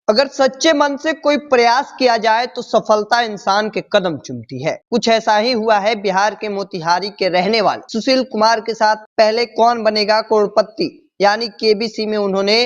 अगर सच्चे मन से कोई प्रयास किया जाए तो सफलता इंसान के कदम चूमती है। कुछ ऐसा ही हुआ है बिहार के मोतिहारी के रहने वाले सुशील कुमार के साथ। पहले कौन बनेगा करोड़पति यानी केबीसी में उन्होंने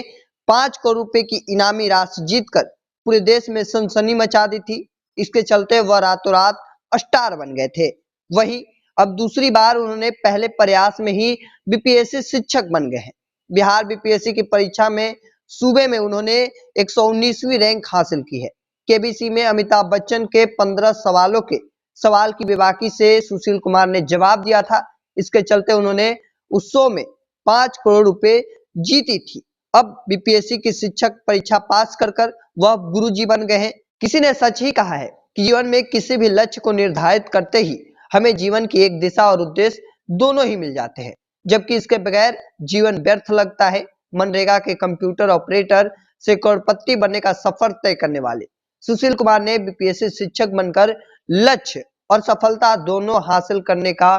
5 करोड़ रुपए की इनामी राशि जीतकर पूरे देश में सनसनी मचा दी थी। इसके चलते वह रातों रात स्टार बन गए थे। वही अब दूसरी बार उन्होंने पहले प्रयास में ही बीपीएससी शिक्षक बन गए हैं। बिहार बीपीएससी की परीक्षा में सूबे में उन्होंने 119वीं रैंक हासिल की है। केबीसी में अमिताभ बच्चन के 15 सवालों के सवाल की बेबाकी से सुशील कुमार ने जवाब दिया था। इसके चलते उन्होंने उस शो में 5 करोड़ रुपए जीती थी। अब बीपीएससी की शिक्षक परीक्षा पास कर वह गुरुजी बन गए हैं। किसी ने सच ही कहा है कि जीवन में किसी भी लक्ष्य को निर्धारित करते ही हमें जीवन की एक दिशा और उद्देश्य दोनों ही मिल जाते हैं, जबकि इसके बगैर जीवन व्यर्थ लगता है। मनरेगा के कंप्यूटर ऑपरेटर से करोड़पति बनने का सफर तय करने वाले सुशील कुमार ने बीपीएससी शिक्षक बनकर लक्ष्य और सफलता दोनों हासिल करने का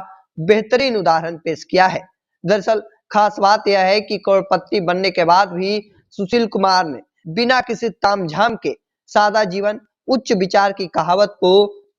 बेहतरीन उदाहरण पेश किया है। दरअसल खास बात यह है कि करोड़पति बनने के बाद भी सुशील कुमार ने बिना किसी तामझाम के सादा जीवन, उच्च विचार की कहावत को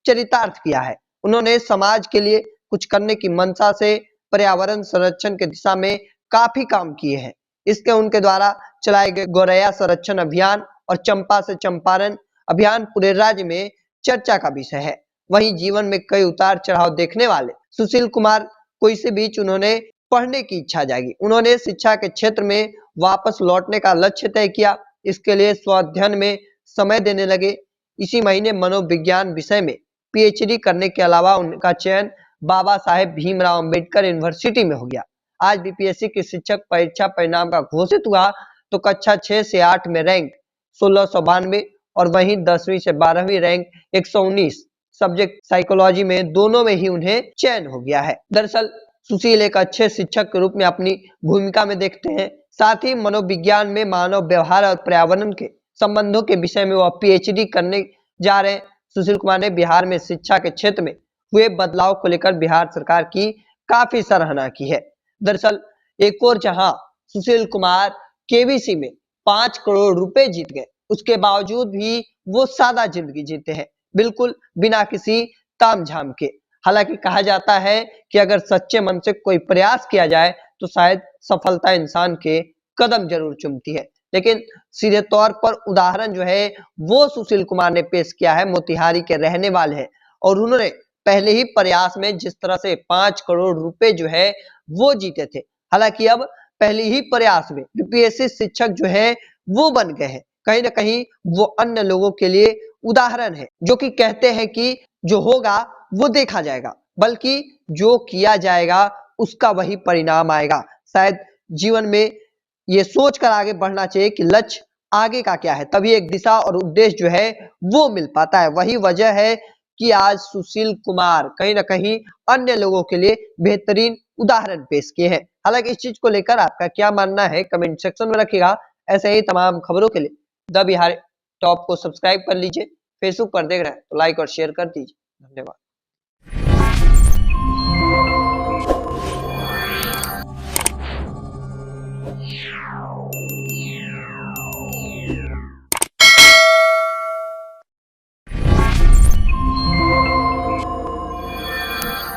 चरितार्थ किया है। उन्होंने समाज के लिए कुछ करने की मंशा से पर्यावरण संरक्षण की दिशा में काफी काम किए हैं। इसके उनके द्वारा चलाए गए गौरैया संरक्षण अभियान और चंपा से चंपारण अभियान पूरे राज्य में चर्चा का विषय है। वहीं जीवन में कई उतार चढ़ाव देखने वाले सुशील कुमार को इसी बीच उन्होंने पढ़ने की इच्छा जागी। उन्होंने शिक्षा के क्षेत्र में वापस लौटने का लक्ष्य तय किया। इसके लिए स्वाध्ययन में समय देने लगे। इसी महीने मनोविज्ञान विषय में पीएचडी करने के अलावा उनका चयन बाबा साहेब भीमराव अंबेडकर यूनिवर्सिटी में हो गया। आज बीपीएससी की शिक्षक परीक्षा परिणाम का घोषित हुआ तो कक्षा 6 से 8 में रैंक 1692 और वहीं 10वीं से 12वीं रैंक 119 सब्जेक्ट साइकोलॉजी में दोनों में ही उन्हें चयन हो गया है। दरअसल सुशील एक अच्छे शिक्षक के रूप में अपनी भूमिका में देखते हैं। साथ ही मनोविज्ञान में मानव व्यवहार और पर्यावरण के संबंधों के विषय में वह पीएचडी करने जा रहे हैं। सुशील कुमार ने बिहार में शिक्षा के क्षेत्र में हुए बदलाव को लेकर बिहार सरकार की काफी सराहना की है। दरअसल एक और जहां सुशील कुमार केबीसी में 5 करोड़ रुपए जीत गए, उसके बावजूद भी वो सादा जिंदगी जीते हैं, बिल्कुल बिना किसी तामझाम के। हालांकि कहा जाता है कि अगर सच्चे मन से कोई प्रयास किया जाए तो शायद सफलता इंसान के कदम जरूर चूमती है। लेकिन सीधे तौर पर उदाहरण जो है वो सुशील कुमार ने पेश किया है। मोतिहारी के रहने वाले हैं और उन्होंने पहले ही प्रयास में जिस तरह से 5 करोड़ रुपए जो है वो जीते थे। हालांकि अब पहले ही प्रयास में यूपीएससी शिक्षक जो है वो बन गए हैं। कहीं ना कहीं वो अन्य लोगों के लिए उदाहरण है, जो कि कहते हैं कि जो होगा वो देखा जाएगा, बल्कि जो किया जाएगा उसका वही परिणाम आएगा। शायद जीवन में ये सोच कर आगे बढ़ना चाहिए कि लक्ष्य आगे का क्या है, तभी एक दिशा और उद्देश्य जो है वो मिल पाता है। वही वजह है कि आज सुशील कुमार कहीं ना कहीं अन्य लोगों के लिए बेहतरीन उदाहरण पेश किए हैं। हालांकि इस चीज को लेकर आपका क्या मानना है कमेंट सेक्शन में रखिएगा। ऐसे ही तमाम खबरों के लिए द बिहार टॉप को सब्सक्राइब कर लीजिए। फेसबुक पर देख रहे हैं तो लाइक और शेयर कर दीजिए। धन्यवाद।